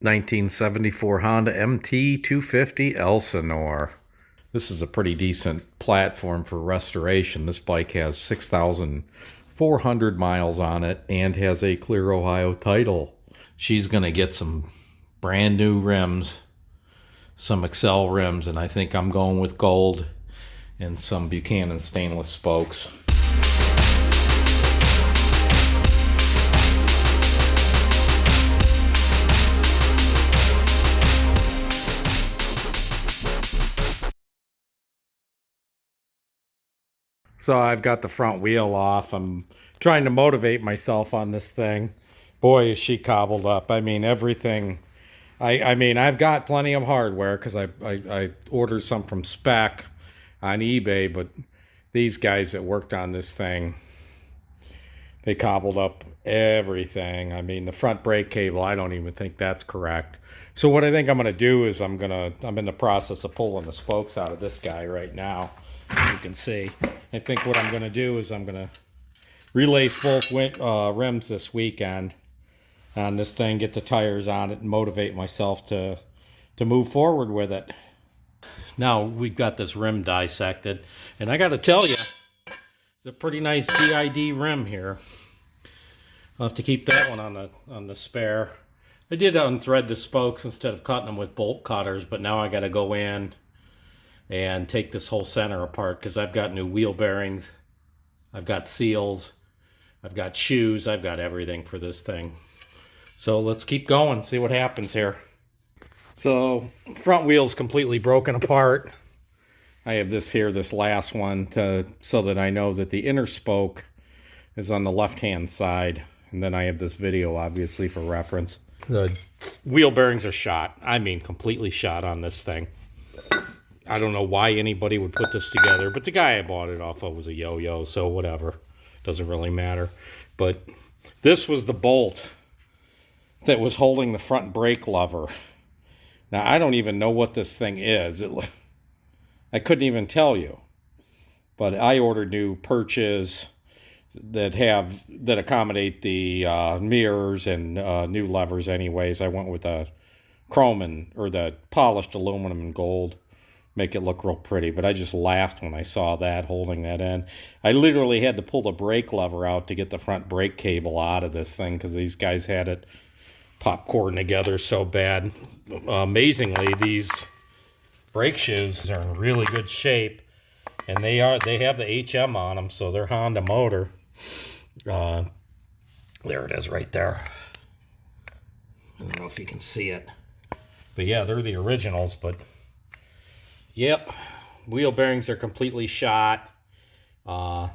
1974 Honda MT250 Elsinore. This is a pretty decent platform for restoration. This bike has 6,400 miles on it and has a Clear Ohio title. She's going to get some brand new rims, some Excel rims, and I think I'm going with gold and some Buchanan stainless spokes. So I've got the front wheel off. I'm trying to motivate myself on this thing. Boy, is she cobbled up. I mean, everything. I mean, I've got plenty of hardware because I ordered some from Spec on eBay, but these guys that worked on this thing, they cobbled up everything. I mean, the front brake cable, I don't even think that's correct. So what I think I'm going to do is I'm in the process of pulling the spokes out of this guy right now. You can see. I think what I'm going to do is I'm going to relace both rims this weekend on this thing, get the tires on it, and motivate myself to move forward with it. Now we've got this rim dissected, and I got to tell you, it's a pretty nice DID rim here. I'll have to keep that one on the spare. I did unthread the spokes instead of cutting them with bolt cutters, but now I got to go in and take this whole center apart because I've got new wheel bearings, I've got seals, I've got shoes, I've got everything for this thing. So let's keep going, see what happens here. So front wheel's completely broken apart. I have this here, this last one, so that I know that the inner spoke is on the left-hand side. And then I have this video, obviously, for reference. The wheel bearings are shot. I mean, completely shot on this thing. I don't know why anybody would put this together, but the guy I bought it off of was a yo-yo, so whatever. Doesn't really matter. But this was the bolt that was holding the front brake lever. Now, I don't even know what this thing is. I couldn't even tell you. But I ordered new perches that accommodate the mirrors and new levers anyways. I went with the chrome or the polished aluminum and gold. Make it look real pretty, but I just laughed when I saw that, holding that in. I literally had to pull the brake lever out to get the front brake cable out of this thing because these guys had it popcorn together so bad. Amazingly, these brake shoes are in really good shape, and they have the HM on them, so they're Honda motor. There it is right there. I don't know if you can see it, but yeah, they're the originals. But yep, wheel bearings are completely shot. I'm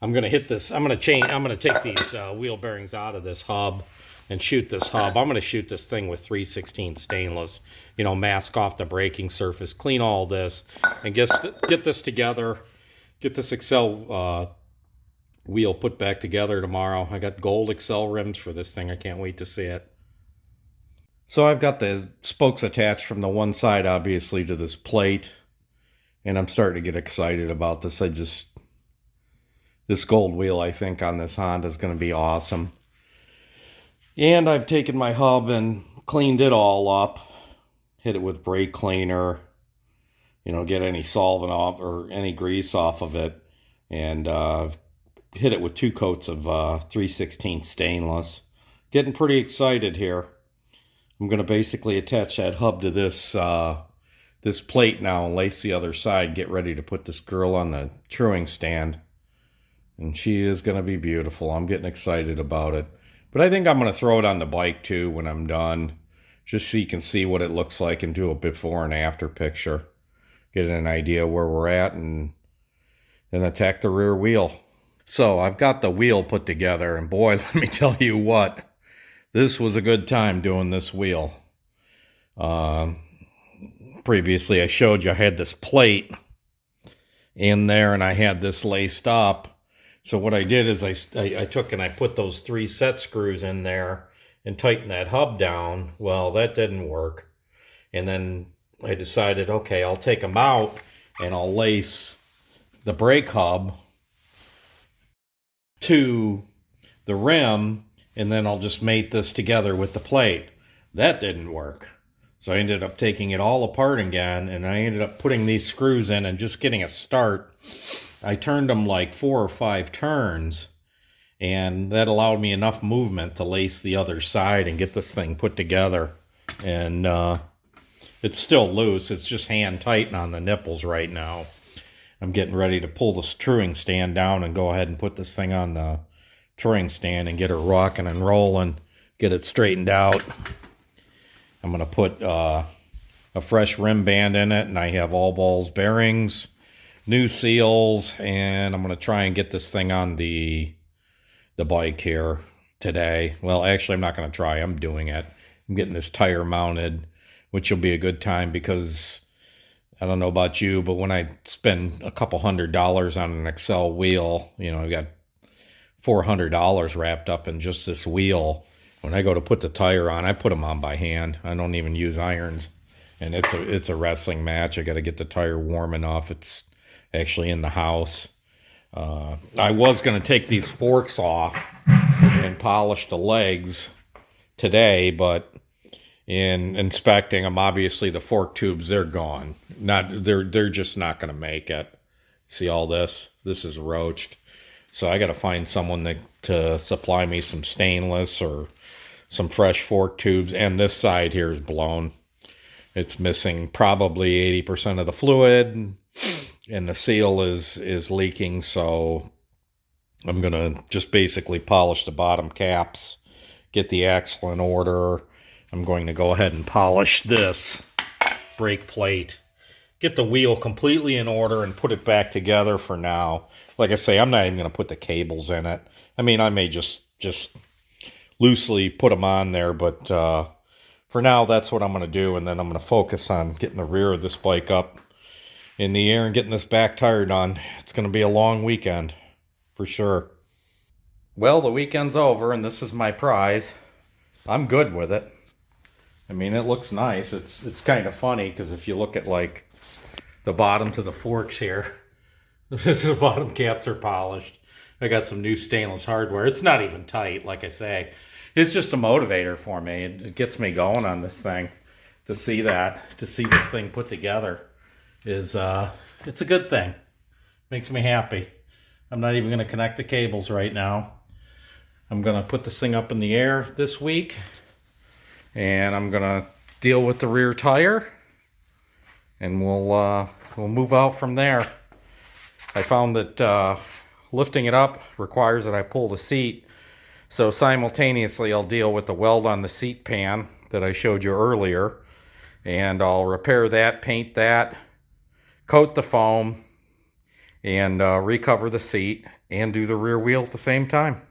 gonna hit this. I'm gonna take these wheel bearings out of this hub and shoot this hub. I'm gonna shoot this thing with 316 stainless. You know, mask off the braking surface, clean all this, and get this together. Get this Excel wheel put back together tomorrow. I got gold Excel rims for this thing. I can't wait to see it. So I've got the spokes attached from the one side, obviously, to this plate. And I'm starting to get excited about this. This gold wheel, I think, on this Honda is going to be awesome. And I've taken my hub and cleaned it all up. Hit it with brake cleaner. You know, get any solvent off or any grease off of it. And hit it with 2 coats of 316 stainless. Getting pretty excited here. I'm going to basically attach that hub to this this plate now and lace the other side. Get ready to put this girl on the truing stand. And she is going to be beautiful. I'm getting excited about it. But I think I'm going to throw it on the bike too when I'm done. Just so you can see what it looks like and do a before and after picture. Get an idea where we're at and then attack the rear wheel. So I've got the wheel put together. And boy, let me tell you what. This was a good time doing this wheel. Previously, I showed you I had this plate in there and I had this laced up. So what I did is I took and I put those 3 set screws in there and tightened that hub down. Well, that didn't work. And then I decided, okay, I'll take them out and I'll lace the brake hub to the rim, and then I'll just mate this together with the plate. That didn't work. So I ended up taking it all apart again, and I ended up putting these screws in and just getting a start. I turned them like 4 or 5 turns, and that allowed me enough movement to lace the other side and get this thing put together. And it's still loose. It's just hand tight on the nipples right now. I'm getting ready to pull this truing stand down and go ahead and put this thing on the truing stand and get her rocking and rolling, get it straightened out. I'm going to put a fresh rim band in it, and I have all balls bearings, new seals, and I'm going to try and get this thing on the bike here today. Well, actually, I'm not going to try. I'm doing it. I'm getting this tire mounted, which will be a good time because I don't know about you, but when I spend a couple $100 on an Excel wheel, you know, I've got $400 wrapped up in just this wheel. When I go to put the tire on, I put them on by hand. I don't even use irons. And it's a wrestling match. I got to get the tire warm enough. It's actually in the house. I was going to take these forks off and polish the legs today, but in inspecting them, obviously the fork tubes, they're gone. They're just not going to make it. See all this? This is roached. So I got to find someone to supply me some stainless or some fresh fork tubes. And this side here is blown. It's missing probably 80% of the fluid, and the seal is leaking. So I'm going to just basically polish the bottom caps, get the axle in order. I'm going to go ahead and polish this brake plate, get the wheel completely in order, and put it back together for now. Like I say, I'm not even going to put the cables in it. I mean, I may just loosely put them on there, but for now, that's what I'm going to do. And then I'm going to focus on getting the rear of this bike up in the air and getting this back tire done. It's going to be a long weekend, for sure. Well, the weekend's over, and this is my prize. I'm good with it. I mean, it looks nice. It's kind of funny, because if you look at, like, the bottom to the forks here, the bottom caps are polished. I got some new stainless hardware. It's not even tight, like I say. It's just a motivator for me. It gets me going on this thing. To see this thing put together is it's a good thing. Makes me happy. I'm not even going to connect the cables right now. I'm going to put this thing up in the air this week, and I'm going to deal with the rear tire, and we'll move out from there. I found that lifting it up requires that I pull the seat. So simultaneously, I'll deal with the weld on the seat pan that I showed you earlier. And I'll repair that, paint that, coat the foam, and recover the seat, and do the rear wheel at the same time.